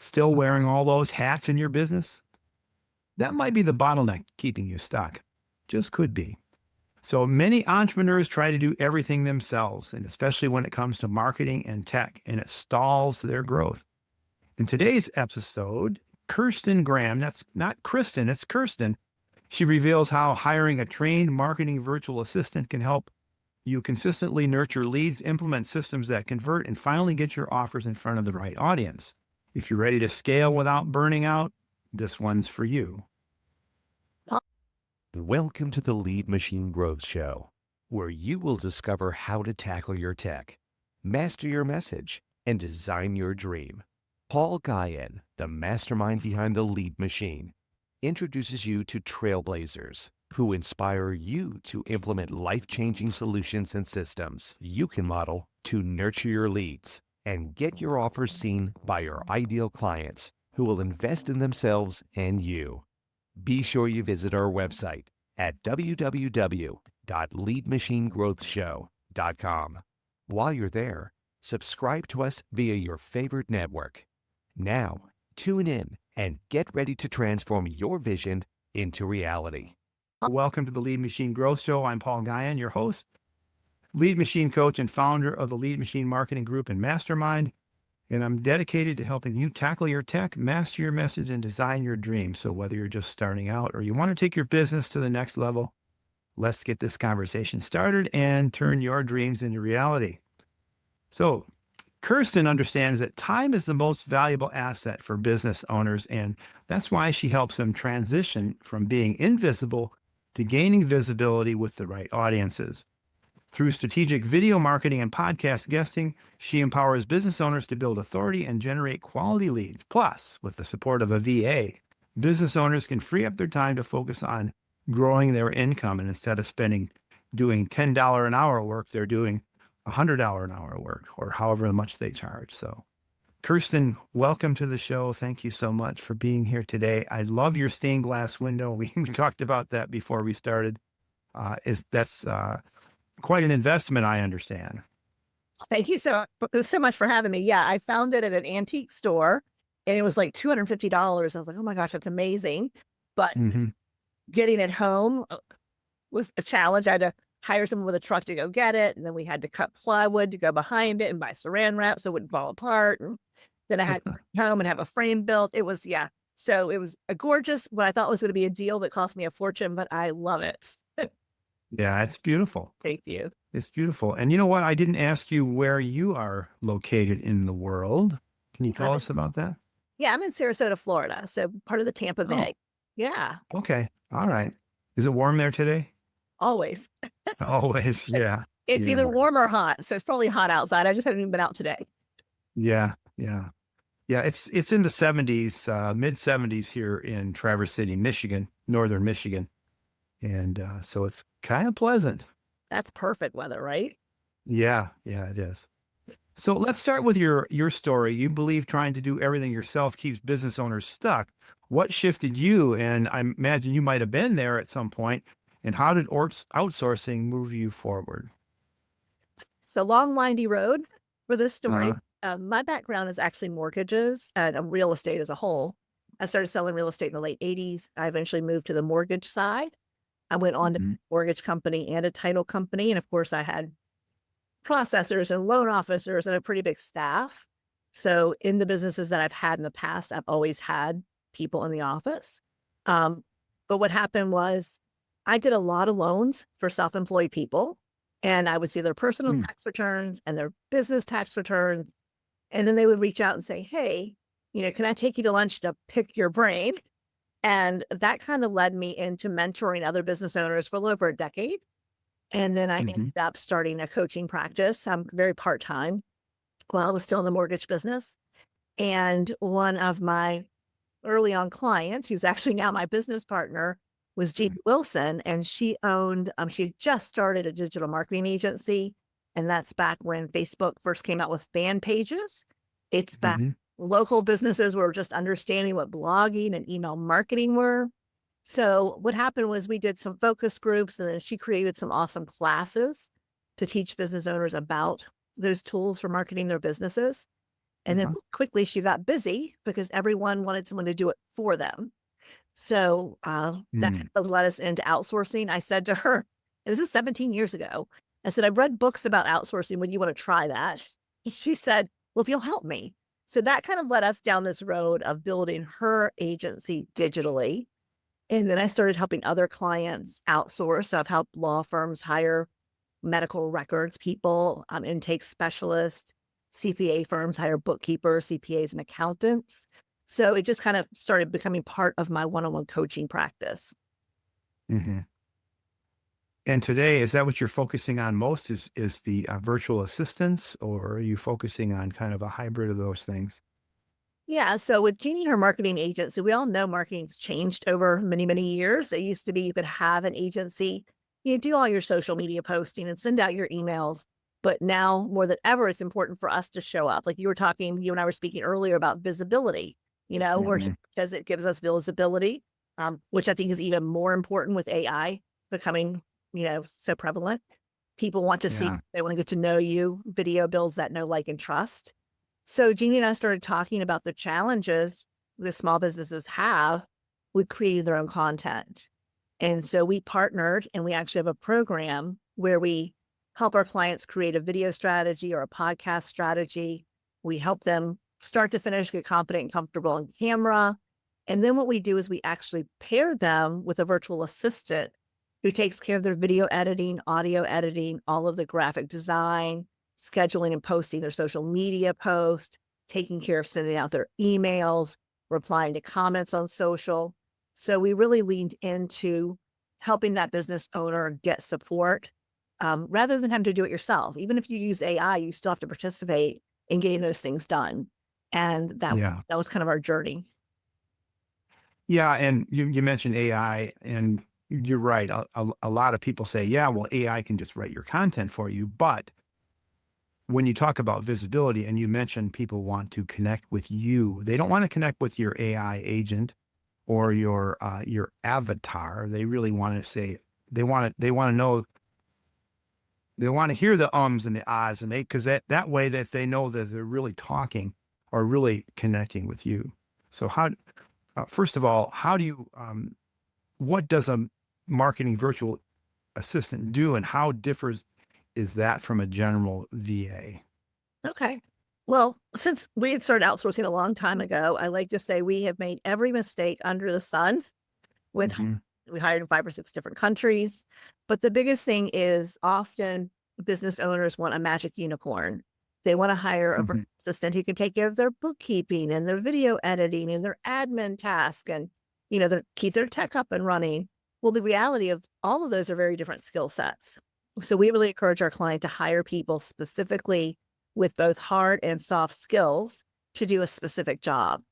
Still wearing all those hats in your business? That might be the bottleneck keeping you stuck. Just could be. So many entrepreneurs try to do everything themselves, and especially when it comes to marketing and tech, and it stalls their growth. In today's episode, Kirsten Graham, that's not Kristen, it's Kirsten. She reveals how hiring a trained marketing virtual assistant can help you consistently nurture leads, implement systems that convert, and finally get your offers in front of the right audience. If you're ready to scale without burning out, this one's for you. Welcome to the Lead Machine Growth Show, where you will discover how to tackle your tech, master your message, and design your dream. Paul Guyon, the mastermind behind the Lead Machine, introduces you to trailblazers who inspire you to implement life-changing solutions and systems you can model to nurture your leads and get your offers seen by your ideal clients who will invest in themselves and you. Be sure you visit our website at www.leadmachinegrowthshow.com. While you're there, subscribe to us via your favorite network. Now, tune in and get ready to transform your vision into reality. Welcome to the Lead Machine Growth Show. I'm Paul Guyon, your host, lead machine coach and founder of the Lead Machine Marketing Group and Mastermind. And I'm dedicated to helping you tackle your tech, master your message, and design your dream. So whether you're just starting out or you want to take your business to the next level, let's get this conversation started and turn your dreams into reality. So Kirsten understands that time is the most valuable asset for business owners, and that's why she helps them transition from being invisible to gaining visibility with the right audiences. Through strategic video marketing and podcast guesting, she empowers business owners to build authority and generate quality leads. Plus, with the support of a VA, business owners can free up their time to focus on growing their income. And instead of doing $10 an hour work, they're doing $100 an hour work, or however much they charge. So Kirsten, welcome to the show. Thank you so much for being here today. I love your stained glass window. We talked about that before we started. That's quite an investment, I understand. Thank you so much for having me. Yeah, I found it at an antique store and it was like $250. I was like, oh my gosh, that's amazing. But getting it home was a challenge. I had to hire someone with a truck to go get it. And then we had to cut plywood to go behind it and buy saran wrap so it wouldn't fall apart. And then I had to come home and have a frame built. It was, So it was a gorgeous, what I thought was going to be a deal that cost me a fortune, but I love it. Yeah, it's beautiful. Thank you. It's beautiful. And you know what? I didn't ask you where you are located in the world. Can you tell us about that? Yeah, I'm in Sarasota, Florida. So part of the Tampa Bay. Yeah. Okay. All right. Is it warm there today? Always. Always. Yeah. It's either warm or hot. So it's probably hot outside. I just haven't even been out today. Yeah. Yeah. Yeah. It's in the 70s, mid 70s here in Traverse City, Michigan, northern Michigan. And so it's kind of pleasant. That's perfect weather, right? Yeah. Yeah, it is. So let's start with your story. You believe trying to do everything yourself keeps business owners stuck. What shifted you? And I imagine you might have been there at some point. And how did outsourcing move you forward? It's a long, windy road for this story. My background is actually mortgages and real estate as a whole. I started selling real estate in the late 80s. I eventually moved to the mortgage side. I went on to a mortgage company and a title company. And of course, I had processors and loan officers and a pretty big staff. So in the businesses that I've had in the past, I've always had people in the office. But what happened was I did a lot of loans for self-employed people, and I would see their personal tax returns and their business tax returns. And then they would reach out and say, hey, can I take you to lunch to pick your brain? And that kind of led me into mentoring other business owners for a little over a decade. And then I ended up starting a coaching practice. I'm very part-time while I was still in the mortgage business. And one of my early on clients, who's actually now my business partner, was Jean Wilson. And she she just started a digital marketing agency. And that's back when Facebook first came out with fan pages. It's back local businesses were just understanding what blogging and email marketing were. So what happened was we did some focus groups, and then she created some awesome classes to teach business owners about those tools for marketing their businesses. And then Uh-huh. quickly she got busy because everyone wanted someone to do it for them. So that Mm. led us into outsourcing. I said to her, and this is 17 years ago, I said, I've read books about outsourcing. Would you want to try that? She said, well, if you'll help me. So that kind of led us down this road of building her agency digitally. And then I started helping other clients outsource. I've helped law firms hire medical records people, intake specialists, CPA firms hire bookkeepers, CPAs, and accountants. So it just kind of started becoming part of my one-on-one coaching practice. Hmm. And today, is that what you're focusing on most? Is the virtual assistants, or are you focusing on kind of a hybrid of those things? Yeah. So with Jeannie and her marketing agency, we all know marketing's changed over many, many years. It used to be you could have an agency, you do all your social media posting and send out your emails. But now more than ever, it's important for us to show up. Like you and I were speaking earlier about visibility, Hmm. because it gives us visibility, which I think is even more important with AI becoming, so prevalent. People want to see, Yeah. they want to get to know you. Video builds that know, like, and trust. So Jeannie and I started talking about the challenges the small businesses have with creating their own content. And so we partnered and we actually have a program where we help our clients create a video strategy or a podcast strategy. We help them start to finish, get confident and comfortable on camera. And then what we do is we actually pair them with a virtual assistant who takes care of their video editing, audio editing, all of the graphic design, scheduling and posting their social media posts, taking care of sending out their emails, replying to comments on social. So we really leaned into helping that business owner get support rather than having to do it yourself. Even if you use AI, you still have to participate in getting those things done. And Yeah. that was kind of our journey. Yeah. And you mentioned AI, and you're right. A lot of people say, yeah, well, AI can just write your content for you. But when you talk about visibility and you mentioned people want to connect with you, they don't want to connect with your AI agent or your avatar. They really want to say, they want to know, they want to hear the ums and the ahs, and because that way that they know that they're really talking or really connecting with you. So first of all, how do you, what does a marketing virtual assistant do, and how differs is that from a general VA? Okay. Well, since we had started outsourcing a long time ago, I like to say we have made every mistake under the sun with Hmm. we hired in 5 or 6 different countries. But the biggest thing is often business owners want a magic unicorn. They want to hire a Hmm. virtual assistant who can take care of their bookkeeping and their video editing and their admin task and, keep their tech up and running. Well, the reality of all of those are very different skill sets. So we really encourage our client to hire people specifically with both hard and soft skills to do a specific job.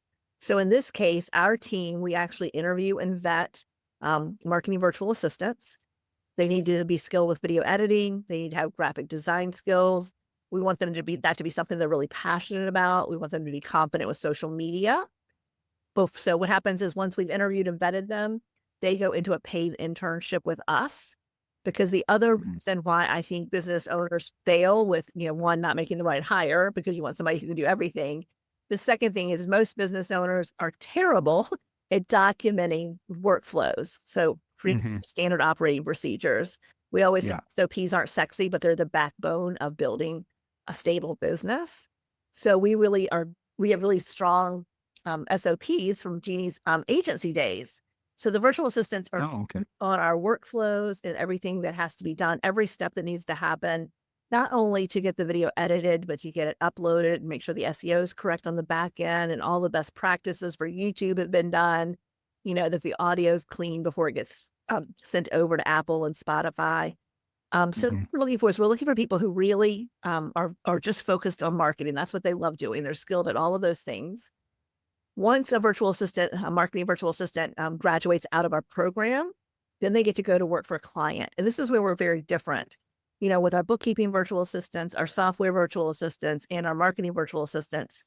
So in this case, our team, we actually interview and vet marketing virtual assistants. They need to be skilled with video editing. They need to have graphic design skills. We want them to be something they're really passionate about. We want them to be confident with social media. So what happens is once we've interviewed and vetted them, they go into a paid internship with us. Because the other reason why I think business owners fail with, one, not making the right hire because you want somebody who can do everything. The second thing is most business owners are terrible at documenting workflows. So Hmm. standard operating procedures. We always say Yeah. SOPs aren't sexy, but they're the backbone of building a stable business. So we have really strong SOPs from Jeannie's agency days. So the virtual assistants are Oh, okay. on our workflows and everything that has to be done, every step that needs to happen, not only to get the video edited, but to get it uploaded and make sure the SEO is correct on the back end and all the best practices for YouTube have been done, that the audio is clean before it gets sent over to Apple and Spotify. So Hmm. we're looking for people who really are just focused on marketing. That's what they love doing. They're skilled at all of those things. Once a marketing virtual assistant graduates out of our program, then they get to go to work for a client. And this is where we're very different. With our bookkeeping virtual assistants, our software virtual assistants, and our marketing virtual assistants,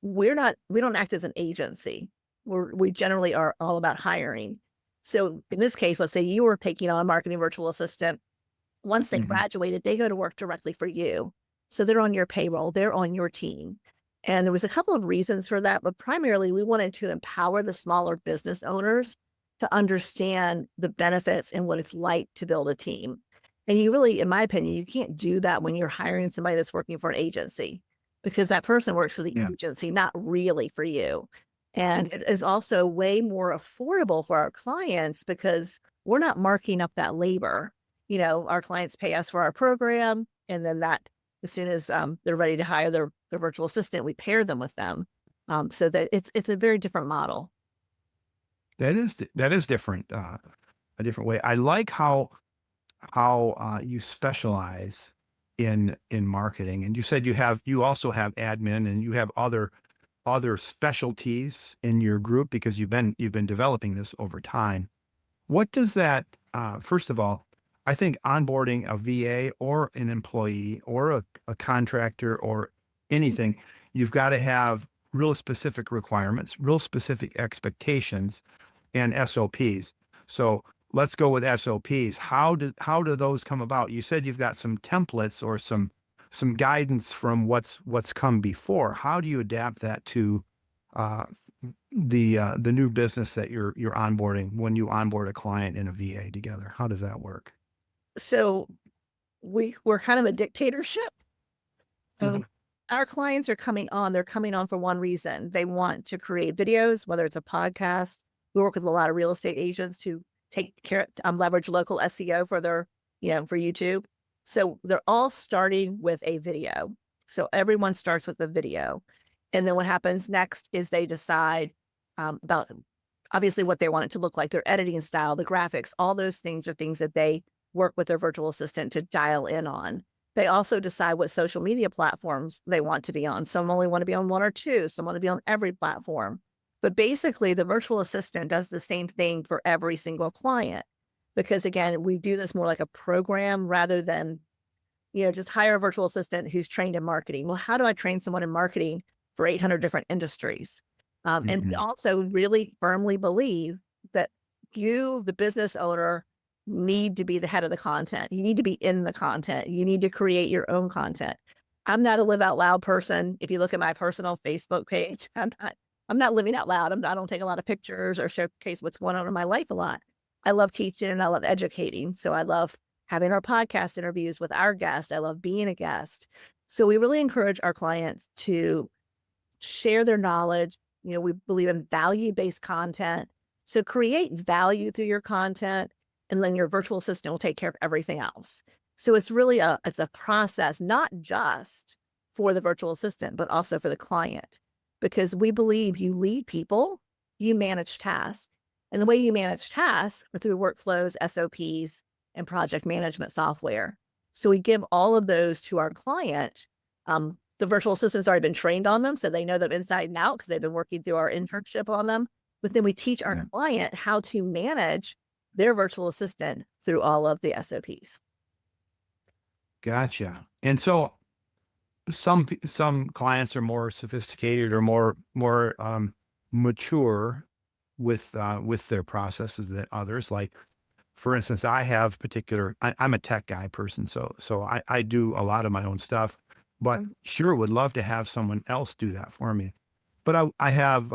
we don't act as an agency. We generally are all about hiring. So in this case, let's say you were taking on a marketing virtual assistant. Once they Hmm. graduated, they go to work directly for you. So they're on your payroll, they're on your team. And there was a couple of reasons for that, but primarily we wanted to empower the smaller business owners to understand the benefits and what it's like to build a team. And you really, in my opinion, you can't do that when you're hiring somebody that's working for an agency, because that person works for the Yeah. agency, not really for you. And it is also way more affordable for our clients because we're not marking up that labor. Our clients pay us for our program, and then that as soon as they're ready to hire their virtual assistant, we pair them with them. So that it's a very different model. That is different, a different way. I like how you specialize in marketing, and you said you also have admin, and you have other specialties in your group because you've been developing this over time. What does that, first of all, I think onboarding a VA or an employee or a contractor or anything, you've got to have real specific requirements, real specific expectations, and SOPs. So let's go with SOPs. How do those come about? You said you've got some templates or some guidance from what's come before. How do you adapt that to uh, the new business that you're onboarding when you onboard a client and a VA together? How does that work? So we're kind of a dictatorship. Mhm. So our clients are coming on. They're coming on for one reason. They want to create videos, whether it's a podcast. We work with a lot of real estate agents who take care, leverage local SEO for their, for YouTube. So they're all starting with a video. So everyone starts with a video. And then what happens next is they decide about obviously what they want it to look like, their editing style, the graphics, all those things are things that they work with their virtual assistant to dial in on. They also decide what social media platforms they want to be on. Some only want to be on one or two, some want to be on every platform. But basically, the virtual assistant does the same thing for every single client. Because again, we do this more like a program rather than, just hire a virtual assistant who's trained in marketing. Well, how do I train someone in marketing for 800 different industries? And we Mhm. also really firmly believe that you, the business owner, need to be the head of the content. You need to be in the content. You need to create your own content. I'm not a live out loud person. If you look at my personal Facebook page, I'm not living out loud. I don't take a lot of pictures or showcase what's going on in my life a lot. I love teaching and I love educating. So I love having our podcast interviews with our guests. I love being a guest. So we really encourage our clients to share their knowledge. We believe in value-based content. So create value through your content, and then your virtual assistant will take care of everything else. So it's really it's a process, not just for the virtual assistant, but also for the client, because we believe you lead people, you manage tasks, and the way you manage tasks are through workflows, SOPs, and project management software. So we give all of those to our client. The virtual assistant's already been trained on them, so they know them inside and out because they've been working through our internship on them. But then we teach our Yeah. client how to manage their virtual assistant through all of the SOPs. Gotcha. And so some clients are more sophisticated or more mature with their processes than others. Like, for instance, I'm a tech guy person, so I do a lot of my own stuff, but sure would love to have someone else do that for me. But I have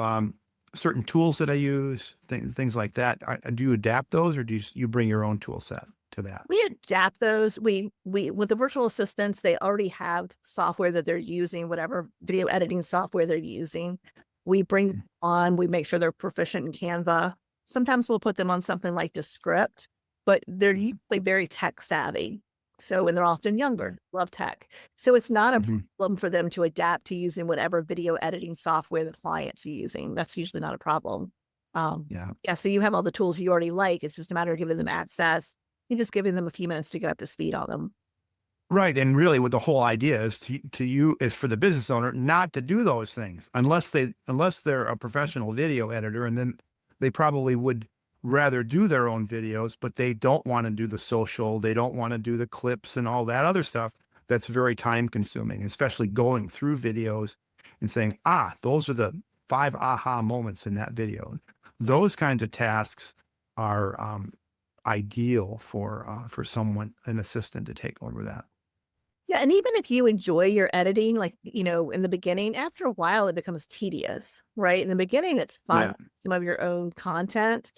certain tools that I use, things like that. Do you adapt those, or do you bring your own tool set to that? We adapt those. We with the virtual assistants, they already have software that they're using, whatever video editing software they're using. We bring them on, we make sure they're proficient in Canva. Sometimes we'll put them on something like Descript, but they're usually very tech savvy. So, and they're often younger, love tech. So it's not a Mhm. problem for them to adapt to using whatever video editing software the client's using. That's usually not a problem. Yeah. Yeah, so you have all the tools you already like. It's just a matter of giving them access and just giving them a few minutes to get up to speed on them. Right, and really, what the whole idea is is for the business owner not to do those things unless they're a professional video editor, and then they probably would rather do their own videos, but they don't want to do the social, they don't want to do the clips and all that other stuff. That's very time consuming, especially going through videos and saying, those are the 5 aha moments in that video. Those kinds of tasks are ideal for someone, an assistant, to take over that. Yeah, and even if you enjoy your editing, like, in the beginning, after a while, it becomes tedious, right? In the beginning, it's fun, Yeah. some of your own content.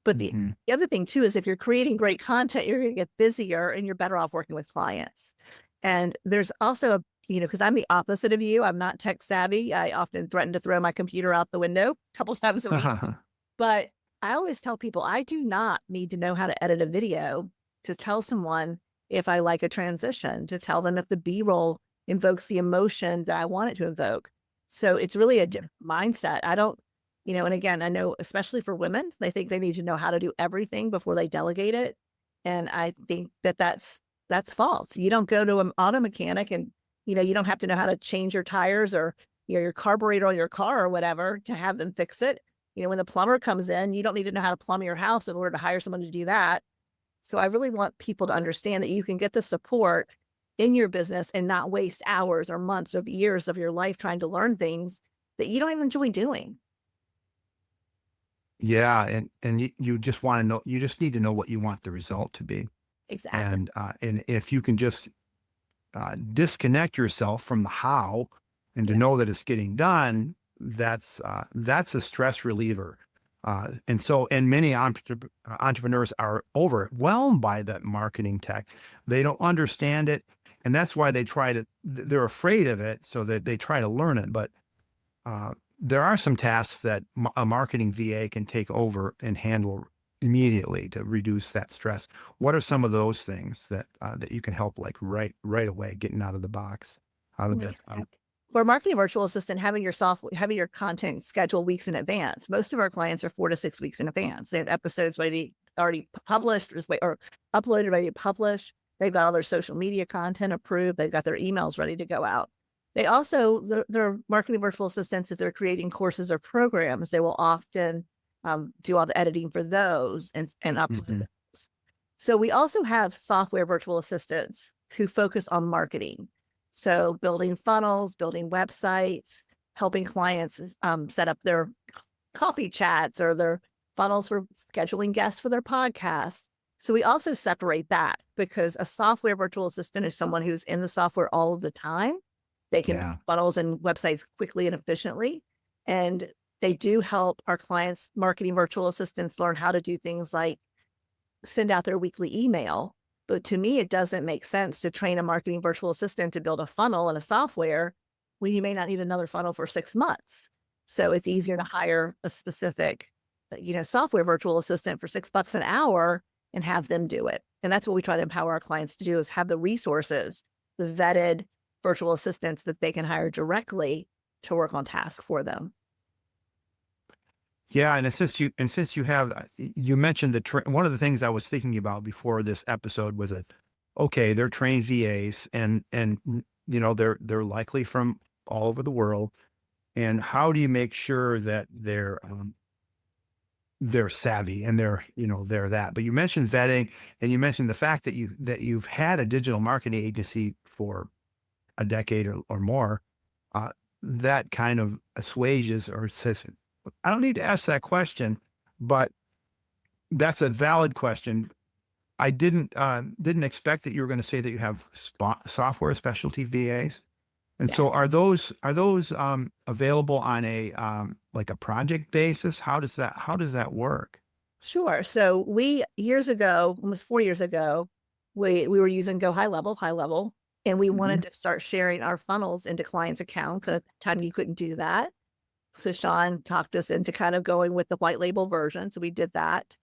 But the, Hmm. the other thing too is if you're creating great content, you're going to get busier and you're better off working with clients. And there's also, because I'm the opposite of you, I'm not tech savvy. I often threaten to throw my computer out the window a couple times a week. But I always tell people I do not need to know how to edit a video to tell someone if I like a transition, to tell them if the B-roll invokes the emotion that I want it to invoke. So it's really a different mindset. I don't, and again, I know especially for women, they think they need to know how to do everything before they delegate it. And I think that that's false. You don't go to an auto mechanic and, you don't have to know how to change your tires or your carburetor on your car or whatever to have them fix it. When the plumber comes in, you don't need to know how to plumb your house in order to hire someone to do that. So I really want people to understand that you can get the support in your business and not waste hours or months or years of your life trying to learn things that you don't even enjoy doing. Yeah, and you just want to know. You just need to know what you want the result to be, Exactly. and if you can just disconnect yourself from the how, and to Yeah. know that it's getting done, that's a stress reliever. And many entrepreneurs are overwhelmed by that marketing tech. They don't understand it, and that's why they're afraid of it, so that they try to learn it. But uh, there are some tasks that a marketing VA can take over and handle immediately to reduce that stress. What are some of those things that you can help, like, right away, getting out of the box, out of Yeah. the For a marketing virtual assistant, having your content scheduled weeks in advance. Most of our clients are 4 to 6 weeks in advance. They have episodes already published or uploaded, ready to publish. They've got all their social media content approved. They've got their emails ready to go out. They also, their marketing virtual assistants, if they're creating courses or programs, they will often do all the editing for those and upload Mhm. those. So we also have software virtual assistants who focus on marketing. So building funnels, building websites, helping clients set up their coffee chats or their funnels for scheduling guests for their podcasts. So we also separate that because a software virtual assistant is someone who's in the software all of the time. They can build Yeah. funnels and websites quickly and efficiently. And they do help our clients, marketing virtual assistants, learn how to do things like send out their weekly email. But to me, it doesn't make sense to train a marketing virtual assistant to build a funnel in a software when you may not need another funnel for 6 months. So it's easier to hire a specific, software virtual assistant for $6 an hour and have them do it. And that's what we try to empower our clients to do is have the resources, the vetted virtual assistants that they can hire directly to work on tasks for them. Yeah, and since you have you mentioned one of the things I was thinking about before this episode was that, okay, they're trained VAs, and they're likely from all over the world. And how do you make sure that they're savvy and they're that? But you mentioned vetting, and you mentioned the fact that you've had a digital marketing agency for a decade or more. uh, that kind of assuages or says, I don't need to ask that question, but that's a valid question. I didn't expect that you were going to say that you have software specialty VAs. And so Yes. are those available on a like a project basis? How does that work? Sure. So years ago, almost 4 years ago, we were using Go High Level, and we Mhm. wanted to start sharing our funnels into clients' accounts. And at the time, you couldn't do that. So Sean talked us into kind of going with the white label version. So we did that.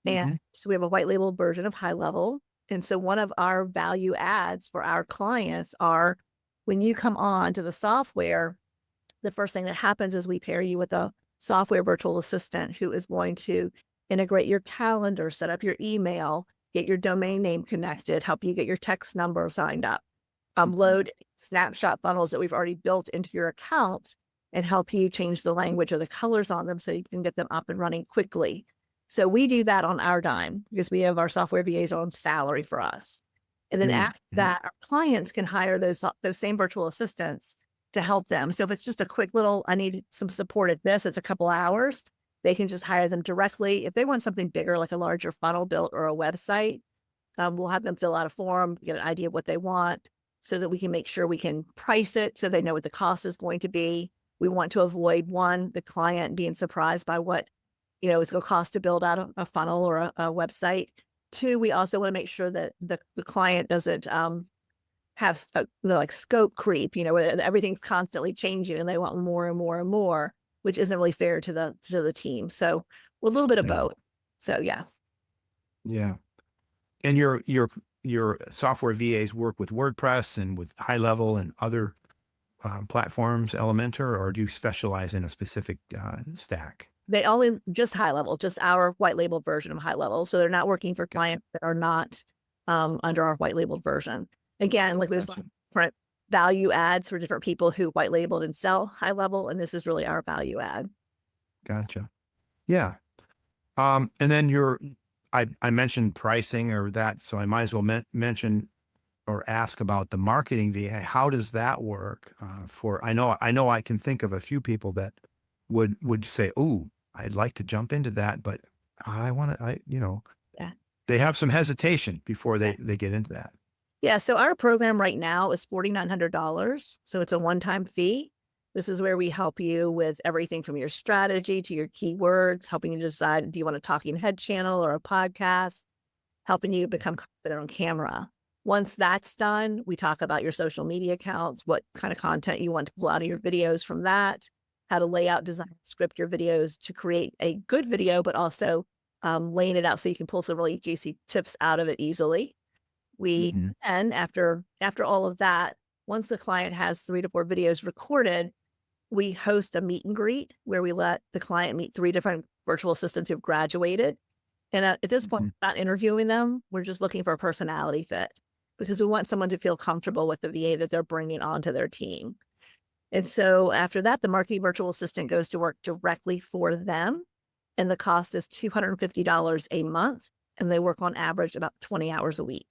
And Mhm. so we have a white label version of High Level. And so one of our value adds for our clients are when you come on to the software, the first thing that happens is we pair you with a software virtual assistant who is going to integrate your calendar, set up your email, get your domain name connected, help you get your text number signed up, load snapshot funnels that we've already built into your account and help you change the language or the colors on them so you can get them up and running quickly. So we do that on our dime because we have our software VAs on salary for us. And then Mhm. after that, our clients can hire those same virtual assistants to help them. So if it's just a quick little, I need some support at this, it's a couple hours, they can just hire them directly. If they want something bigger, like a larger funnel built or a website, we'll have them fill out a form, get an idea of what they want. so that we can make sure we can price it so they know what the cost is going to be. We want to avoid, one, the client being surprised by what, it's going to cost to build out a funnel or a website. Two, we also want to make sure that the client doesn't have like scope creep, where everything's constantly changing and they want more and more and more, which isn't really fair to the team. So a little bit of Yeah. both. So yeah. Yeah. And your software VAs work with WordPress and with High Level and other platforms, Elementor, or do you specialize in a specific stack? They only just High Level, just our white label version of High Level. So they're not working for clients that are not under our white labeled version. Again, like there's Gotcha. different value adds for different people who white labeled and sell High Level, and this is really our value add. Gotcha. Yeah. And then I mentioned pricing or that, so I might as well mention or ask about the marketing VA. How does that work? I know I can think of a few people that would say, "Oh, I'd like to jump into that, but Yeah. they have some hesitation before they get into that." Yeah. So our program right now is $4,900. So it's a one-time fee. This is where we help you with everything from your strategy to your keywords, helping you decide, do you want a talking head channel or a podcast, helping you become confident on camera. Once that's done, we talk about your social media accounts, what kind of content you want to pull out of your videos from that, how to lay out, design, script your videos to create a good video, but also laying it out so you can pull some really juicy tips out of it easily. We, Mhm. and after all of that, once the client has 3 to 4 videos recorded, we host a meet and greet where we let the client meet 3 different virtual assistants who've graduated. And at this point, Mhm. we're not interviewing them. We're just looking for a personality fit because we want someone to feel comfortable with the VA that they're bringing onto their team. And so after that, the marketing virtual assistant goes to work directly for them. And the cost is $250 a month. And they work on average about 20 hours a week.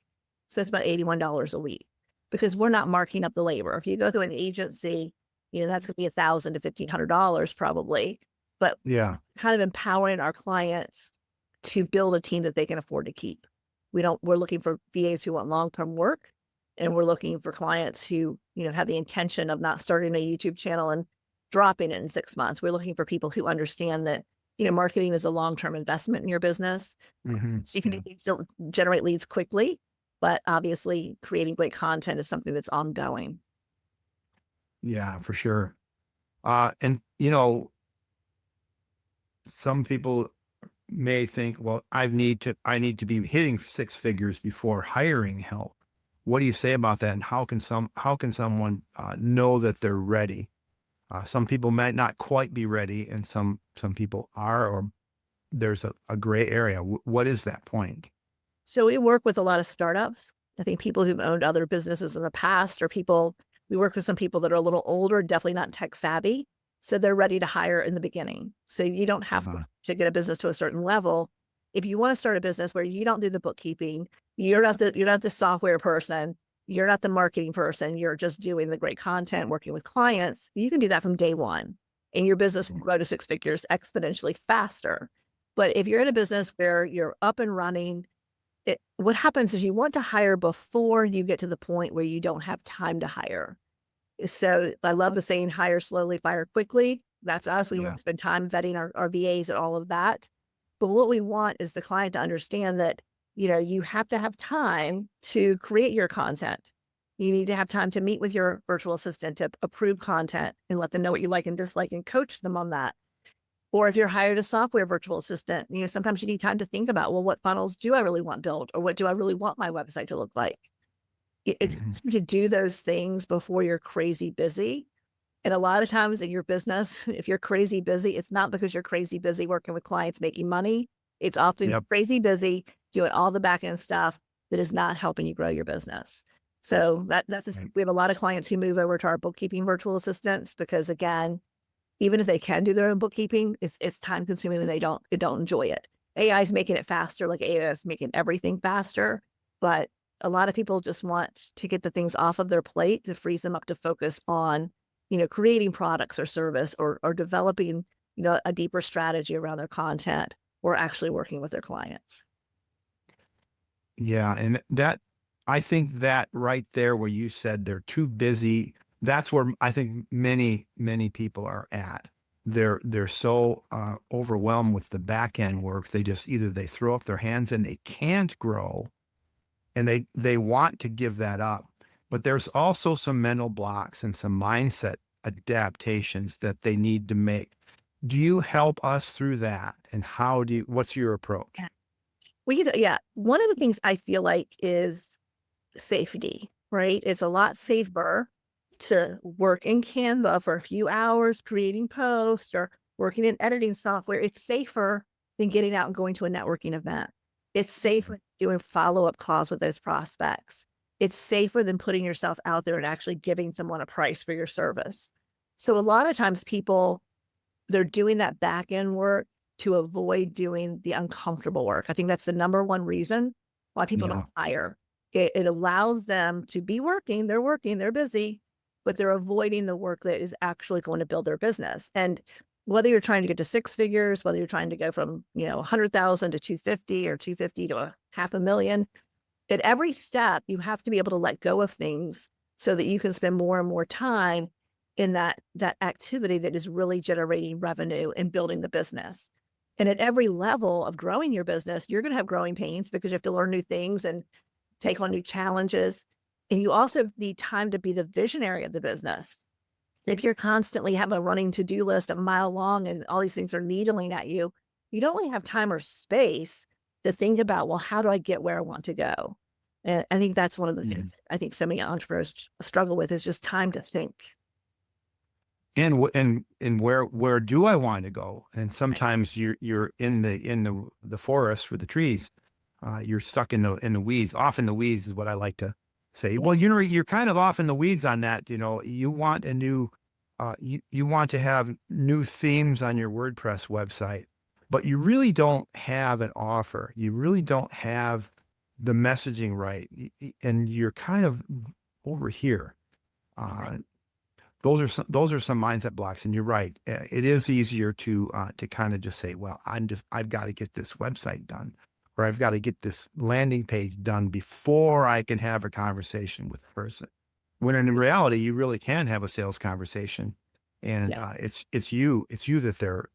So it's about $81 a week because we're not marking up the labor. If you go through an agency, that's going to be $1,000 to $1,500 probably, but Yeah. kind of empowering our clients to build a team that they can afford to keep. We're looking for VAs who want long-term work, and we're looking for clients who, have the intention of not starting a YouTube channel and dropping it in 6 months. We're looking for people who understand that, marketing is a long-term investment in your business. Mhm. So you can still generate leads quickly, but obviously creating great content is something that's ongoing. Yeah, for sure. And some people may think, well, I need to be hitting 6 figures before hiring help. What do you say about that? And how can someone know that they're ready? Some people might not quite be ready, and some people are, or there's a gray area. What is that point? So we work with a lot of startups. I think people who've owned other businesses in the past, or we work with some people that are a little older, definitely not tech savvy. So they're ready to hire in the beginning. So you don't have Uh-huh. to get a business to a certain level. If you want to start a business where you don't do the bookkeeping, you're not the software person, you're not the marketing person, you're just doing the great content, working with clients, you can do that from day one. And your business will grow to 6 figures exponentially faster. But if you're in a business where you're up and running, what happens is you want to hire before you get to the point where you don't have time to hire. So I love the saying, hire slowly, fire quickly. That's us. We want Yeah. to spend time vetting our VAs and all of that. But what we want is the client to understand that, you have to have time to create your content. You need to have time to meet with your virtual assistant to approve content and let them know what you like and dislike and coach them on that. Or if you're hired a software virtual assistant, sometimes you need time to think about, well, what funnels do I really want built? Or what do I really want my website to look like? It's Mhm. to do those things before you're crazy busy. And a lot of times in your business, if you're crazy busy, it's not because you're crazy busy working with clients making money. It's often Yep. crazy busy doing all the back end stuff that is not helping you grow your business. So Right. we have a lot of clients who move over to our bookkeeping virtual assistants because, again, even if they can do their own bookkeeping, it's time consuming and they don't enjoy it. AI is making it faster, like AI is making everything faster, but a lot of people just want to get the things off of their plate to freeze them up to focus on, creating products or service or developing, a deeper strategy around their content or actually working with their clients. Yeah, and that I think that right there where you said they're too busy, that's where I think many people are at. They're so overwhelmed with the back end work. They just either they throw up their hands and they can't grow, and they want to give that up. But there's also some mental blocks and some mindset adaptations that they need to make. Do you help us through that? And what's your approach? Yeah. Yeah. One of the things I feel like is safety, right? It's a lot safer to work in Canva for a few hours creating posts or working in editing software. It's safer than getting out and going to a networking event. It's safer doing follow-up calls with those prospects. It's safer than putting yourself out there and actually giving someone a price for your service. So a lot of times they're doing that back end work to avoid doing the uncomfortable work. I think that's the number one reason why people Yeah. don't hire. It allows them to be working, they're busy, but they're avoiding the work that is actually going to build their business. And whether you're trying to get to six figures, whether you're trying to go from, 100,000 to 250 or 250 to a $500,000, at every step, you have to be able to let go of things so that you can spend more and more time in that activity that is really generating revenue and building the business. And at every level of growing your business, you're going to have growing pains because you have to learn new things and take on new challenges. And you also need time to be the visionary of the business. If you're constantly having a running to-do list a mile long and all these things are needling at you, you don't really have time or space to think about, well, how do I get where I want to go? And I think that's one of the things I think so many entrepreneurs struggle with is just time to think. And where do I want to go? And sometimes you're in the forest with the trees. You're stuck in the weeds. Off in the weeds is what I like to say. Well, you're kind of off in the weeds on that. You want a new, you want to have new themes on your WordPress website, but you really don't have an offer. You really don't have the messaging right, and you're kind of over here. Those are some mindset blocks, and you're right. It is easier to kind of just say, well, I've got to get this website done, or I've got to get this landing page done before I can have a conversation with the person. When in reality, you really can have a sales conversation, and it's you that they're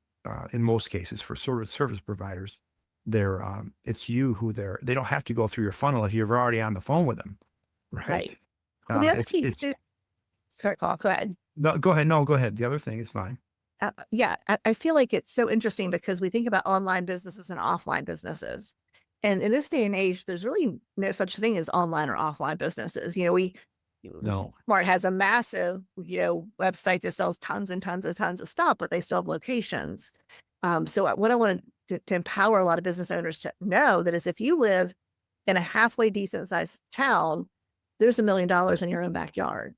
in most cases for service providers. It's you who they don't have to go through your funnel if you're already on the phone with them, right? Well, the other thing too. Sorry, Paul, go ahead. No, go ahead. No, go ahead. The other thing is fine. I feel like it's so interesting because we think about online businesses and offline businesses. And in this day and age, there's really no such thing as online or offline businesses. No. Walmart has a massive, website that sells tons and tons and tons of stuff, but they still have locations. So what I want to empower a lot of business owners to know that is if you live in a halfway decent sized town, there's $1 million in your own backyard.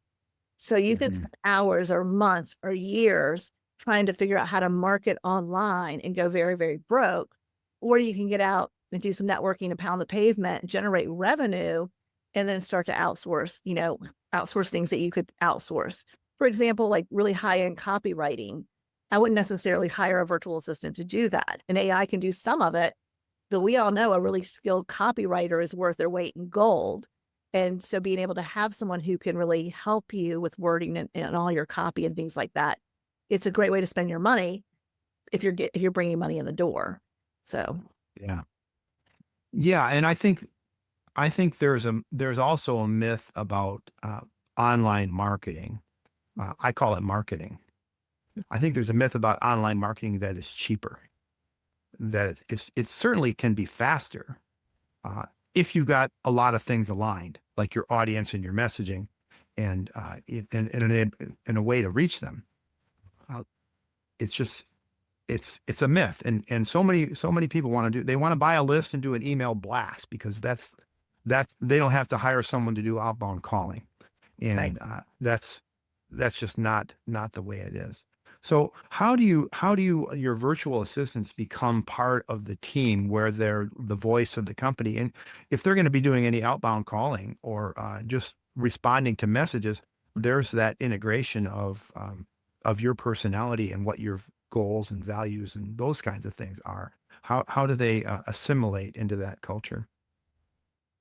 So you could spend hours or months or years trying to figure out how to market online and go very, very broke, or you can get out and do some networking and pound the pavement, generate revenue, and then start to outsource things that you could outsource. For example, like really high-end copywriting. I wouldn't necessarily hire a virtual assistant to do that. And AI can do some of it, but we all know a really skilled copywriter is worth their weight in gold. And so being able to have someone who can really help you with wording and all your copy and things like that, it's a great way to spend your money if you're bringing money in the door. So yeah, and I think there's also a myth about online marketing. I call it marketing. I think there's a myth about online marketing that is cheaper, that it certainly can be faster if you got a lot of things aligned, like your audience and your messaging, and in a way to reach them. It's a myth, and so many people they want to buy a list and do an email blast because that's they don't have to hire someone to do outbound calling, and that's just not the way it is. So how do your virtual assistants become part of the team where they're the voice of the company? And if they're going to be doing any outbound calling or just responding to messages, there's that integration of your personality and what your goals and values and those kinds of things are. How do they assimilate into that culture?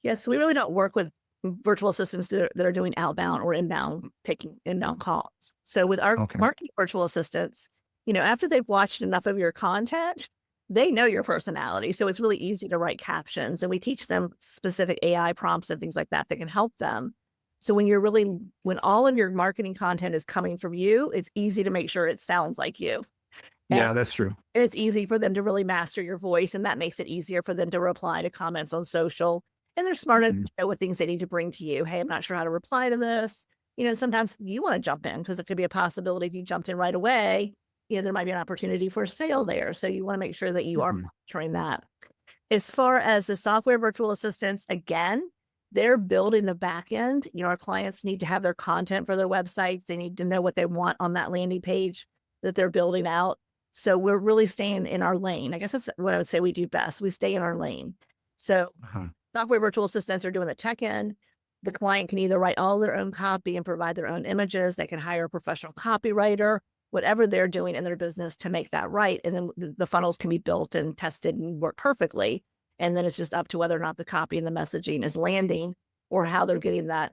Yes, we really don't work with virtual assistants that are doing outbound or inbound, taking inbound calls. So with our Okay. marketing virtual assistants, after they've watched enough of your content, they know your personality. So it's really easy to write captions, and we teach them specific AI prompts and things like that that can help them. So when all of your marketing content is coming from you, it's easy to make sure it sounds like you. Yeah, that's true. And it's easy for them to really master your voice, and that makes it easier for them to reply to comments on social. And they're smart enough to know what things they need to bring to you. Hey, I'm not sure how to reply to this. Sometimes you want to jump in because it could be a possibility if you jumped in right away, there might be an opportunity for a sale there. So you want to make sure that you are monitoring that. As far as the software virtual assistants, again, they're building the back end. Our clients need to have their content for their websites. They need to know what they want on that landing page that they're building out. So we're really staying in our lane. I guess that's what I would say we do best. We stay in our lane. So software virtual assistants are doing the tech end. The client can either write all their own copy and provide their own images. They can hire a professional copywriter, whatever they're doing in their business to make that right. And then the funnels can be built and tested and work perfectly. And then it's just up to whether or not the copy and the messaging is landing or how they're getting that,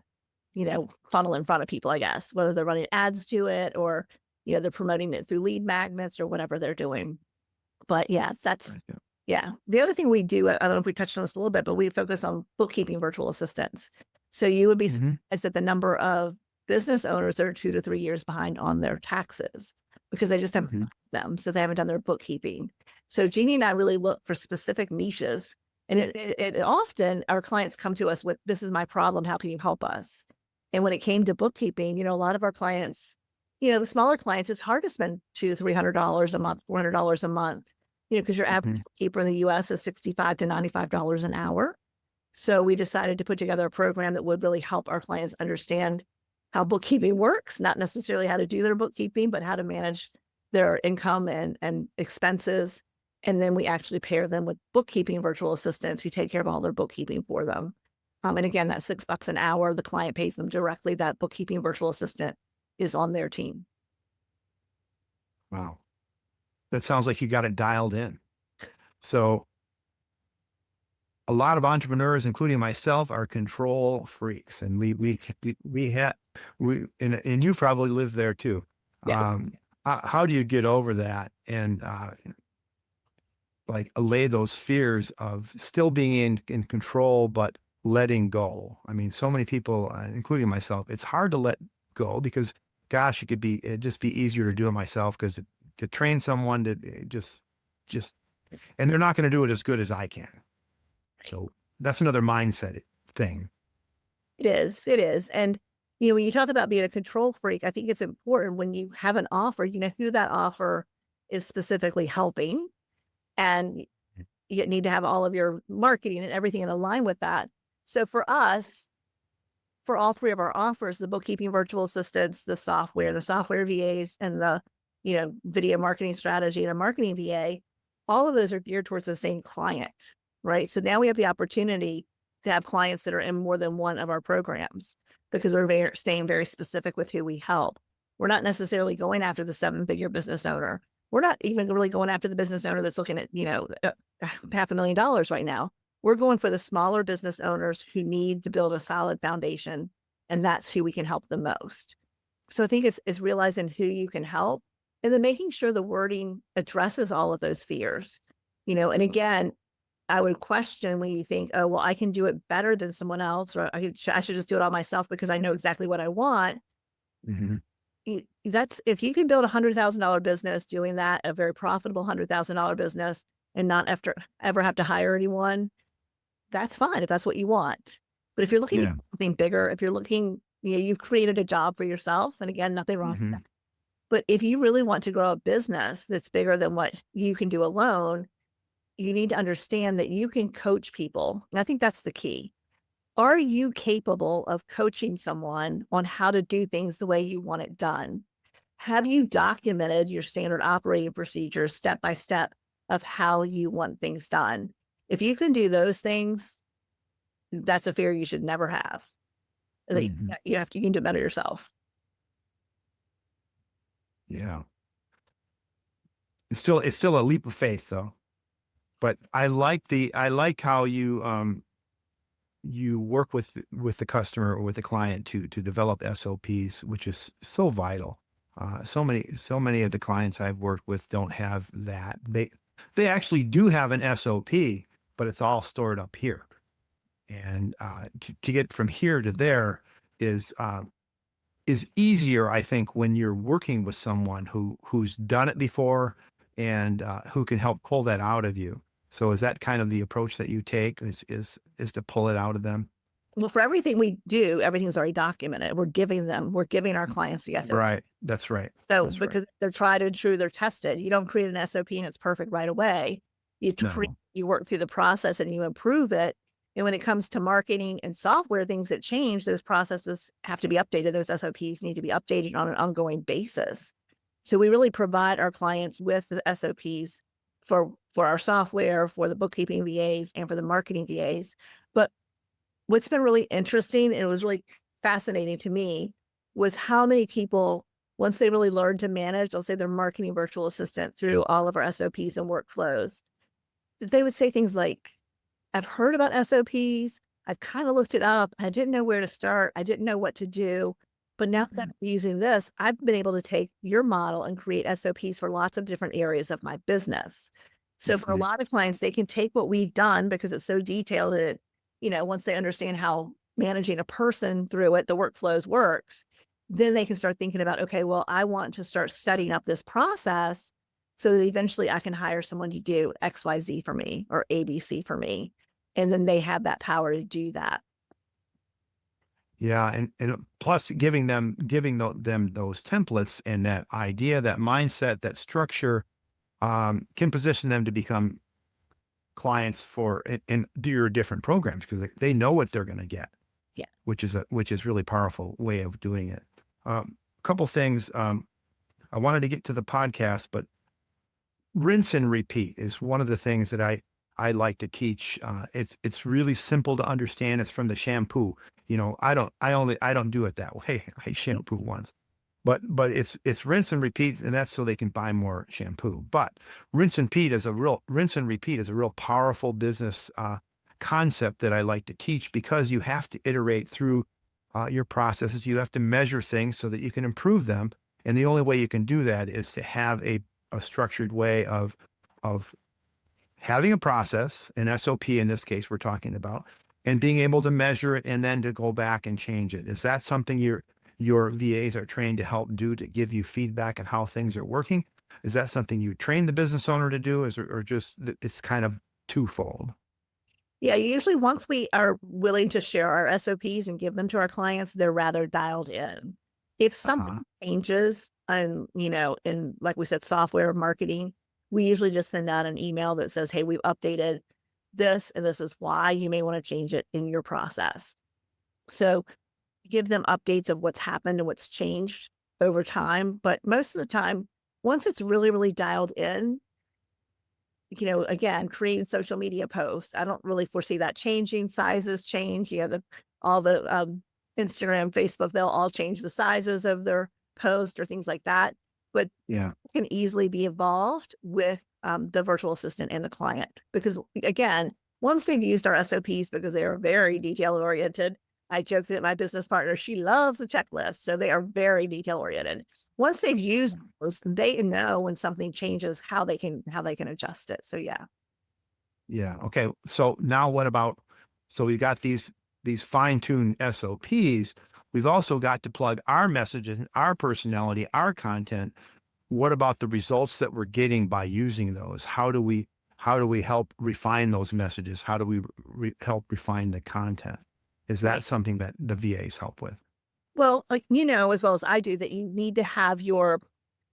funnel in front of people, I guess, whether they're running ads to it or, they're promoting it through lead magnets or whatever they're doing. But yeah, the other thing we do, I don't know if we touched on this a little bit, but we focus on bookkeeping virtual assistants. So you would be surprised at the number of business owners that are 2 to 3 years behind on their taxes because they just haven't done them. So they haven't done their bookkeeping. So Jeannie and I really look for specific niches. And it often our clients come to us with, this is my problem. How can you help us? And when it came to bookkeeping, a lot of our clients, the smaller clients, it's hard to spend $200 to $300 a month, $400 a month, because your average bookkeeper in the US is $65 to $95 an hour. So we decided to put together a program that would really help our clients understand how bookkeeping works, not necessarily how to do their bookkeeping, but how to manage their income and expenses. And then we actually pair them with bookkeeping virtual assistants who take care of all their bookkeeping for them. And again, that's $6 an hour. The client pays them directly. That bookkeeping virtual assistant is on their team. Wow. That sounds like you got it dialed in. So a lot of entrepreneurs, including myself, are control freaks, and and you probably live there too. Yes. How do you get over that and like allay those fears of still being in control but letting go? I mean, so many people, including myself, it's hard to let go because, gosh, it'd just be easier to do it myself because to train someone to just, and they're not going to do it as good as I can. So that's another mindset thing. It is. And, when you talk about being a control freak, I think it's important when you have an offer, who that offer is specifically helping. And you need to have all of your marketing and everything in line with that. So for us, for all three of our offers, the bookkeeping virtual assistants, the software VAs, and the, video marketing strategy and a marketing VA, all of those are geared towards the same client, right? So now we have the opportunity to have clients that are in more than one of our programs because we're staying very specific with who we help. We're not necessarily going after the 7-figure business owner. We're not even really going after the business owner that's looking at, $500,000 right now. We're going for the smaller business owners who need to build a solid foundation, and that's who we can help the most. So I think it's realizing who you can help and then making sure the wording addresses all of those fears. And again, I would question when you think, oh, well, I can do it better than someone else, or I should just do it all myself because I know exactly what I want. That's if you can build $100,000 business doing that, a very profitable $100,000 business, and not ever have to hire anyone, that's fine if that's what you want. But if you're looking at something bigger, if you're looking, you've created a job for yourself, and again, nothing wrong with that. But if you really want to grow a business that's bigger than what you can do alone, you need to understand that you can coach people. And I think that's the key. Are you capable of coaching someone on how to do things the way you want it done? Have you documented your standard operating procedures step by step of how you want things done? If you can do those things, that's a fear you should never have. You can do it better yourself. Yeah. It's still a leap of faith though. But I like how you you work with the customer or with the client to develop SOPs, which is so vital. So many of the clients I've worked with don't have that. They actually do have an SOP, but it's all stored up here. And to get from here to there is easier, I think, when you're working with someone who's done it before and who can help pull that out of you. So is that kind of the approach that you take is to pull it out of them? Well, for everything we do, everything's already documented. We're giving our clients the SOP. Right. That's right. So That's right. because they're tried and true, they're tested. You don't create an SOP and it's perfect right away. No. You work through the process and you improve it. And when it comes to marketing and software, things that change, those processes have to be updated. Those SOPs need to be updated on an ongoing basis. So we really provide our clients with the SOPs for our software, for the bookkeeping VAs, and for the marketing VAs. But what's been really interesting, and it was really fascinating to me, was how many people, once they really learned to manage, let's say their marketing virtual assistant through all of our SOPs and workflows, that they would say things like, I've heard about SOPs. I've kind of looked it up. I didn't know where to start. I didn't know what to do. But now that I'm using this, I've been able to take your model and create SOPs for lots of different areas of my business. So for a Right. lot of clients, they can take what we've done because it's so detailed and once they understand how managing a person through it, the workflows works, then they can start thinking about, okay, well, I want to start setting up this process so that eventually I can hire someone to do XYZ for me or ABC for me. And then they have that power to do that. Yeah, and plus giving them those templates and that idea, that mindset, that structure can position them to become clients for and do your different programs because they know what they're going to get. Yeah. Which is really powerful way of doing it. A couple things I wanted to get to the podcast, but rinse and repeat is one of the things that I like to teach. It's really simple to understand. It's from the shampoo. I don't do it that way. I shampoo once, but it's rinse and repeat, and that's so they can buy more shampoo. But rinse and repeat is a real powerful business concept that I like to teach because you have to iterate through your processes. You have to measure things so that you can improve them, and the only way you can do that is to have a structured way of having a process, an SOP in this case we're talking about, and being able to measure it and then to go back and change it. Is that something your VAs are trained to help do to give you feedback on how things are working? Is that something you train the business owner to do, or just it's kind of twofold? Yeah, usually once we are willing to share our SOPs and give them to our clients, they're rather dialed in. If something Uh-huh. changes and, in like we said, software or marketing, we usually just send out an email that says, hey, we've updated this and this is why you may want to change it in your process. So give them updates of what's happened and what's changed over time. But most of the time, once it's really, really dialed in, again, creating social media posts, I don't really foresee that changing. Sizes change. All the Instagram, Facebook, they'll all change the sizes of their post or things like that. But Yeah. it can easily be evolved with the virtual assistant and the client. Because again, once they've used our SOPs, because they are very detail oriented, I joke that my business partner, she loves a checklist. So they are very detail oriented. Once they've used those, they know when something changes, how they can adjust it. So yeah. Yeah. Okay. So now what about, so we got these fine-tuned SOPs. We've also got to plug our messages, our personality, our content. What about the results that we're getting by using those? How do we help refine those messages? How do we help refine the content? Is that something that the VAs help with? Well, as well as I do, that you need to have your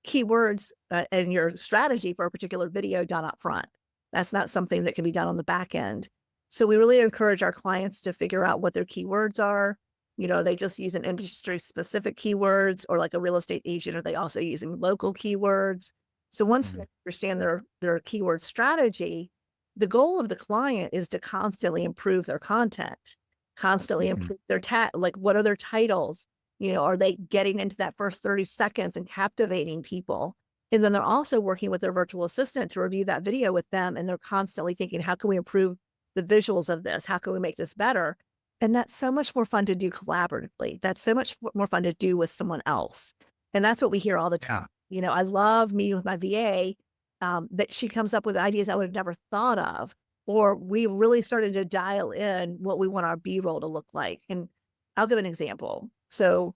keywords and your strategy for a particular video done up front. That's not something that can be done on the back end. So we really encourage our clients to figure out what their keywords are. They just use an industry specific keywords, or like a real estate agent, are they also using local keywords? So once they understand their keyword strategy, the goal of the client is to constantly improve their content, constantly Mhm. improve their like what are their titles? Are they getting into that first 30 seconds and captivating people? And then they're also working with their virtual assistant to review that video with them. And they're constantly thinking, how can we improve the visuals of this? How can we make this better? And that's so much more fun to do collaboratively. That's so much more fun to do with someone else. And that's what we hear all the time. Yeah. I love meeting with my VA, that she comes up with ideas I would have never thought of, or we really started to dial in what we want our B-roll to look like. And I'll give an example. So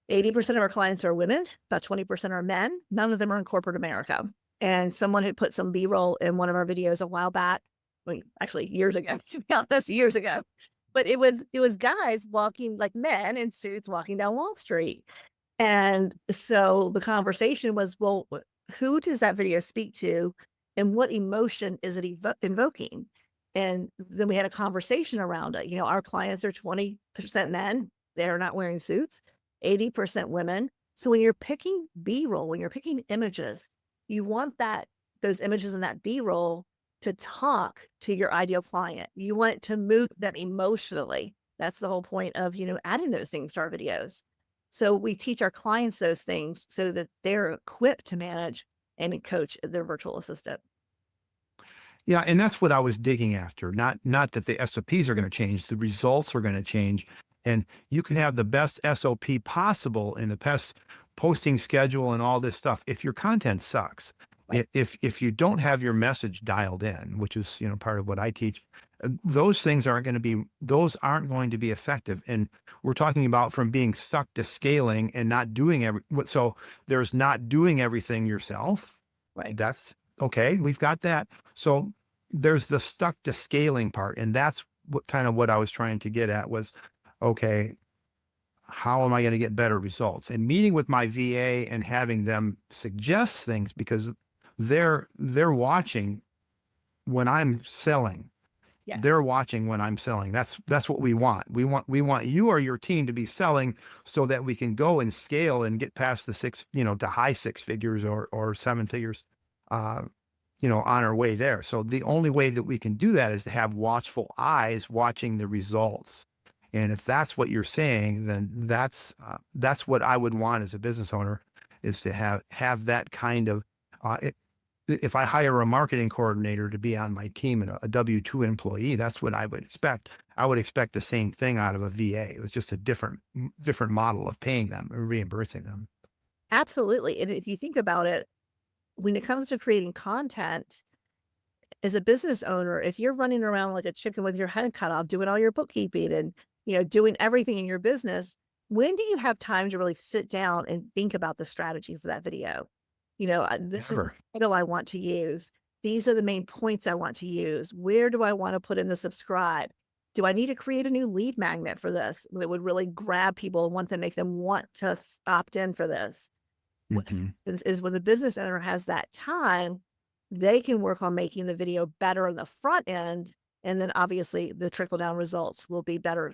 80% of our clients are women, about 20% are men. None of them are in corporate America. And someone had put some B-roll in one of our videos a while back. I mean, actually years ago, to be honest, years ago. But it was guys walking, like men in suits walking down Wall Street. And so the conversation was, well, who does that video speak to? And what emotion is it invoking? And then we had a conversation around it. Our clients are 20% men. They're not wearing suits, 80% women. So when you're picking B-roll, when you're picking images, you want those images in that B-roll to talk to your ideal client. You want it to move them emotionally. That's the whole point of, adding those things to our videos. So we teach our clients those things so that they're equipped to manage and coach their virtual assistant. Yeah, and that's what I was digging after. Not that the SOPs are going to change, the results are going to change. And you can have the best SOP possible in the best posting schedule and all this stuff. If your content sucks, Right. if you don't have your message dialed in, which is, part of what I teach, those aren't going to be effective. And we're talking about from being stuck to scaling and not doing so there's not doing everything yourself. Right. That's okay. We've got that. So there's the stuck to scaling part. And that's what I was trying to get at was, okay, how am I going to get better results? And meeting with my VA and having them suggest things because they're watching when I'm selling. Yes. They're watching when I'm selling. That's what we want. We want you or your team to be selling so that we can go and scale and get past the to high six figures or seven figures, on our way there. So the only way that we can do that is to have watchful eyes watching the results. And if that's what you're saying, then that's what I would want as a business owner, is to have that kind of, if I hire a marketing coordinator to be on my team and a W-2 employee, that's what I would expect. I would expect the same thing out of a VA. It was just a different model of paying them or reimbursing them. Absolutely. And if you think about it, when it comes to creating content, as a business owner, if you're running around like a chicken with your head cut off, doing all your bookkeeping and, doing everything in your business, when do you have time to really sit down and think about the strategy for that video? This is the Never. title I want to use. These are the main points I want to use. Where do I want to put in the subscribe? Do I need to create a new lead magnet for this that would really grab people and want to make them want to opt in for this? Mhm. Is when the business owner has that time, they can work on making the video better on the front end. And then obviously the trickle down results will be better,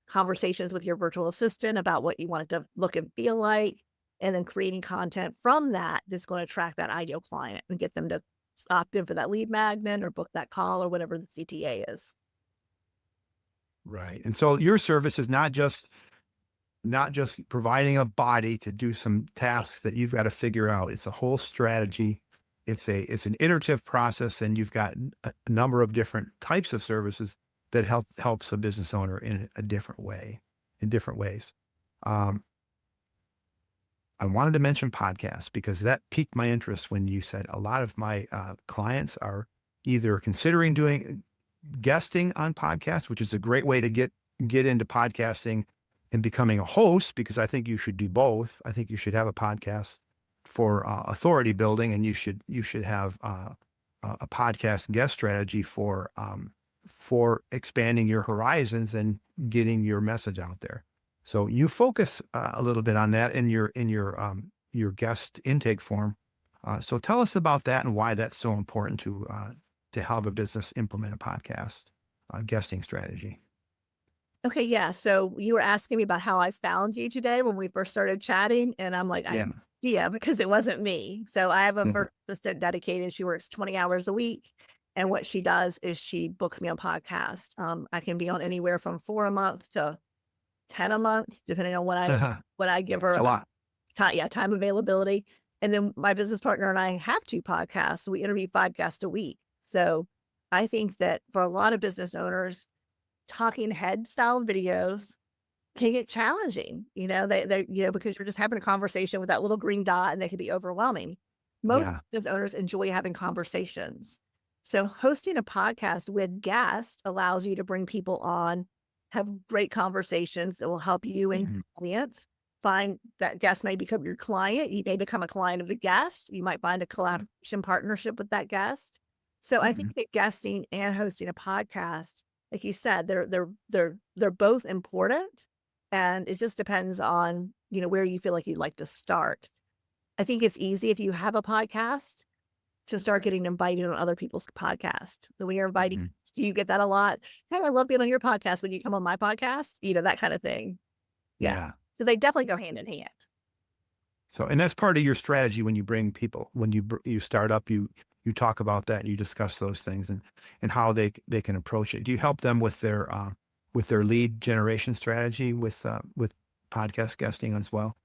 conversations with your virtual assistant about what you want it to look and feel like, and then creating content from that that's going to attract that ideal client and get them to opt in for that lead magnet or book that call or whatever the CTA is. Right. And so your service is not just providing a body to do some tasks that you've got to figure out. It's a whole strategy. It's an iterative process, and you've got a number of different types of services that helps a business owner in different ways. Um, I wanted to mention podcasts because that piqued my interest when you said a lot of my clients are either considering doing guesting on podcasts, which is a great way to get into podcasting and becoming a host, because I think you should do both. I think you should have a podcast for authority building, and you should have a podcast guest strategy for expanding your horizons and getting your message out there. So you focus a little bit on that in your guest intake form. So tell us about that and why that's so important to have a business implement a podcast guesting strategy. Okay, yeah. So you were asking me about how I found you today when we first started chatting, and I'm like, Yeah. yeah, because it wasn't me. So I have a Mhm. virtual assistant dedicated. She works 20 hours a week. And what she does is she books me on podcasts. I can be on anywhere from 4 a month to 10 a month, depending on what I give her It's a lot. time availability. And then my business partner and I have 2 podcasts. So we interview 5 guests a week. So I think that for a lot of business owners, talking head style videos can get challenging, because you're just having a conversation with that little green dot and they can be overwhelming. Most Yeah. business owners enjoy having conversations. So hosting a podcast with guests allows you to bring people on, have great conversations that will help you and your audience find that guest may become your client. You may become a client of the guest. You might find a collaboration partnership with that guest. So I think that guesting and hosting a podcast, like you said, they're both important. And it just depends on, where you feel like you'd like to start. I think it's easy if you have a podcast to start getting invited on other people's podcast. So when you're inviting, do you get that a lot? Hey, I love being on your podcast. When you come on my podcast, that kind of thing. Yeah. So they definitely go hand in hand. So, and that's part of your strategy when you bring people, when you start up, you talk about that and you discuss those things and how they can approach it. Do you help them with their lead generation strategy with podcast guesting as well?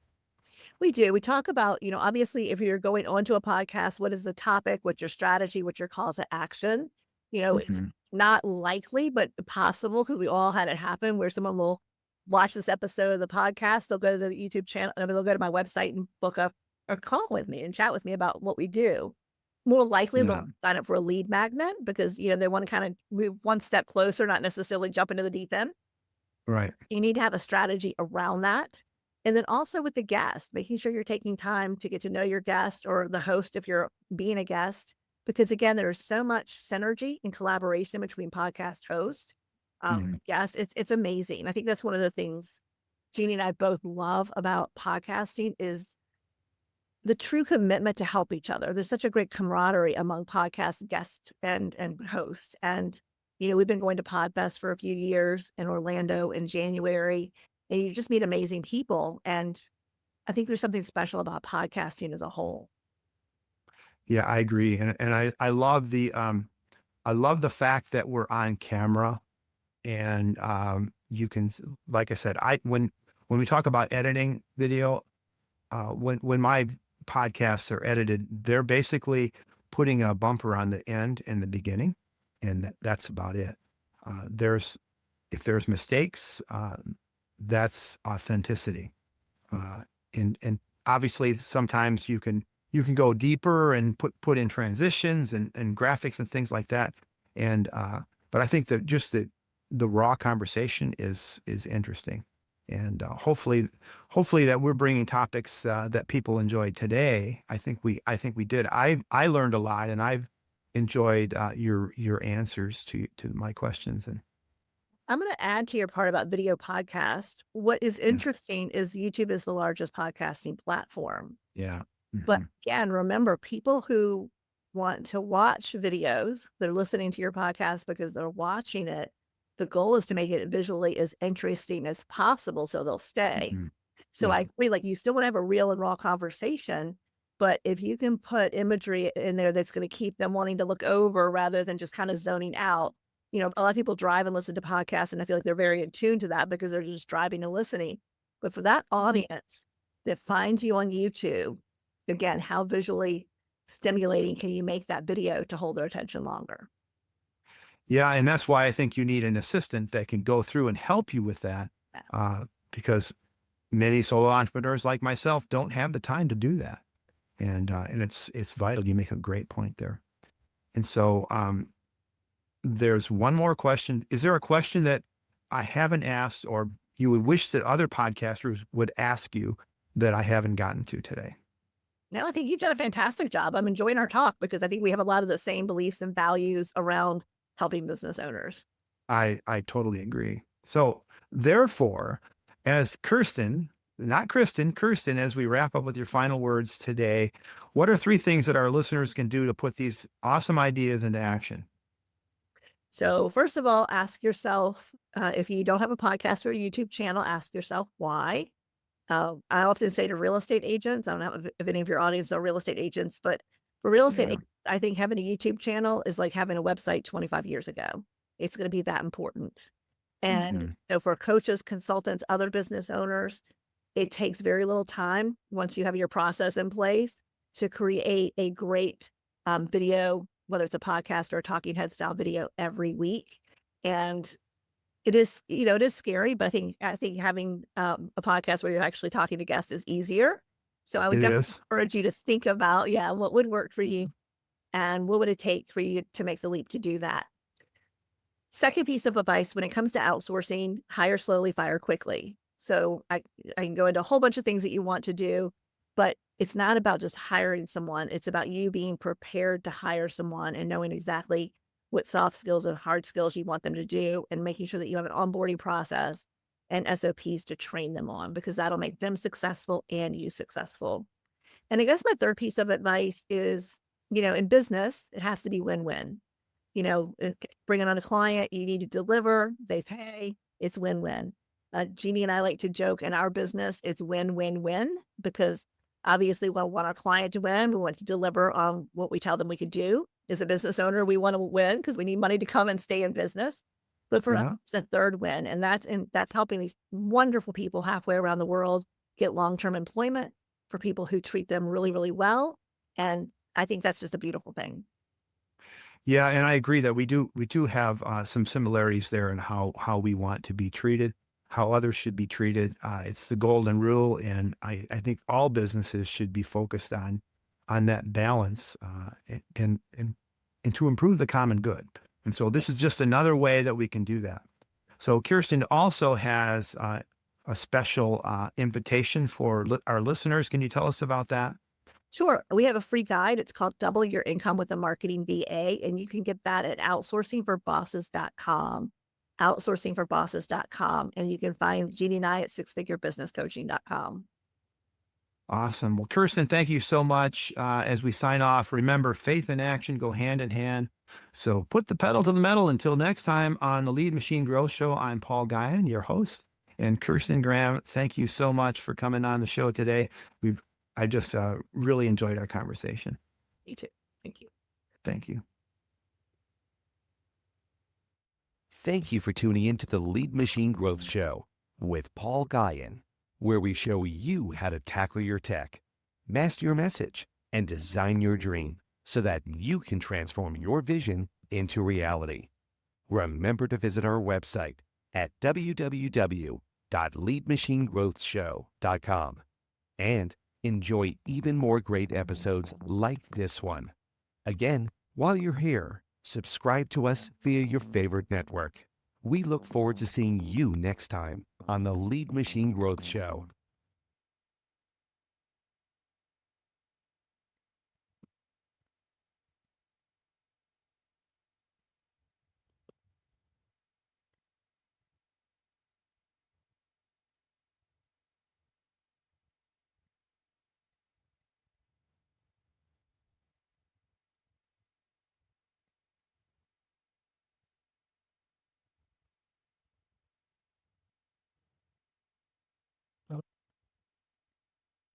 We do. We talk about, obviously, if you're going onto a podcast, what is the topic, what's your strategy, what's your call to action? It's not likely, but possible, because we all had it happen where someone will watch this episode of the podcast. They'll go to the YouTube channel, and they'll go to my website and book a call with me and chat with me about what we do. More likely, they'll sign up for a lead magnet because, they want to kind of move one step closer, not necessarily jump into the deep end. Right. You need to have a strategy around that. And then also with the guest, making sure you're taking time to get to know your guest or the host if you're being a guest, because again, there's so much synergy and collaboration between podcast host. Yes, it's amazing. I think that's one of the things Jeannie and I both love about podcasting is the true commitment to help each other. There's such a great camaraderie among podcast guests and hosts. And, we've been going to Podfest for a few years in Orlando in January, and you just meet amazing people. And I think there's something special about podcasting as a whole. Yeah, I agree. And I love the fact that we're on camera and you can, like I said, when we talk about editing video, when my podcasts are edited, they're basically putting a bumper on the end and the beginning, and that's about it. If there's mistakes, that's authenticity. And obviously sometimes you can go deeper and put in transitions and graphics and things like that. And, but I think that just the raw conversation is interesting. And hopefully that we're bringing topics that people enjoyed today. I think we did. I learned a lot, and I've enjoyed your answers to my questions. And I'm going to add to your part about video podcast. What is interesting is YouTube is the largest podcasting platform. Yeah. But again, remember, people who want to watch videos, they're listening to your podcast because they're watching it. The goal is to make it visually as interesting as possible so they'll stay. So I agree, like you still want to have a real and raw conversation, but if you can put imagery in there that's going to keep them wanting to look over rather than just kind of zoning out. A lot of people drive and listen to podcasts, and I feel like they're very in tune to that because they're just driving and listening. But for that audience that finds you on YouTube, again, how visually stimulating can you make that video to hold their attention longer? Yeah, and that's why I think you need an assistant that can go through and help you with that, because many solo entrepreneurs like myself don't have the time to do that, and it's vital. You make a great point there. And so there's one more question. Is there a question that I haven't asked, or you would wish that other podcasters would ask you that I haven't gotten to today? No, I think you've done a fantastic job. I'm enjoying our talk because I think we have a lot of the same beliefs and values around helping business owners. I totally agree. So therefore, as Kirsten, not Kristen, Kirsten, as we wrap up with your final words today, what are 3 things that our listeners can do to put these awesome ideas into action? So first of all, ask yourself, if you don't have a podcast or a YouTube channel, ask yourself why. I often say to real estate agents, I don't know if any of your audience are real estate agents, but for real estate, agents, I think having a YouTube channel is like having a website 25 years ago. It's going to be that important. And so for coaches, consultants, other business owners, it takes very little time once you have your process in place to create a great video, whether it's a podcast or a talking head style video every week. And It is, it is scary, but I think having a podcast where you're actually talking to guests is easier. So I would It definitely is. encourage you to think about, yeah, what would work for you and what would it take for you to make the leap to do that. Second piece of advice when it comes to outsourcing, hire slowly, fire quickly. So I can go into a whole bunch of things that you want to do, but it's not about just hiring someone. It's about you being prepared to hire someone and knowing exactly what soft skills and hard skills you want them to do and making sure that you have an onboarding process and SOPs to train them on because that'll make them successful and you successful. And I guess my third piece of advice is, in business, it has to be win-win. Bringing on a client, you need to deliver, they pay, it's win-win. Jeannie and I like to joke in our business, it's win-win-win because obviously we want our client to win. We want to deliver on what we tell them we could do. As a business owner, we want to win because we need money to come and stay in business. But for us, Yeah. it's a third win, and that's helping these wonderful people halfway around the world get long-term employment for people who treat them really, really well. And I think that's just a beautiful thing. Yeah, and I agree that we do have some similarities there in how we want to be treated, how others should be treated. It's the golden rule, and I think all businesses should be focused on that balance and to improve the common good. And so this is just another way that we can do that. So Kirsten also has a special invitation for our listeners. Can you tell us about that? Sure. We have a free guide. It's called Double Your Income with a Marketing VA, and you can get that at outsourcingforbosses.com. Outsourcingforbosses.com. And you can find Jeannie and I at sixfigurebusinesscoaching.com. Awesome. Well, Kirsten, thank you so much. As we sign off, remember faith and action go hand in hand. So put the pedal to the metal. Until next time on the Lead Machine Growth Show, I'm Paul Guyon, your host. And Kirstin Graham, thank you so much for coming on the show today. I just really enjoyed our conversation. Me too. Thank you. Thank you. Thank you for tuning in to the Lead Machine Growth Show with Paul Guyon, where we show you how to tackle your tech, master your message, and design your dream so that you can transform your vision into reality. Remember to visit our website at www.leadmachinegrowthshow.com and enjoy even more great episodes like this one. Again, while you're here, subscribe to us via your favorite network. We look forward to seeing you next time on the Lead Machine Growth Show.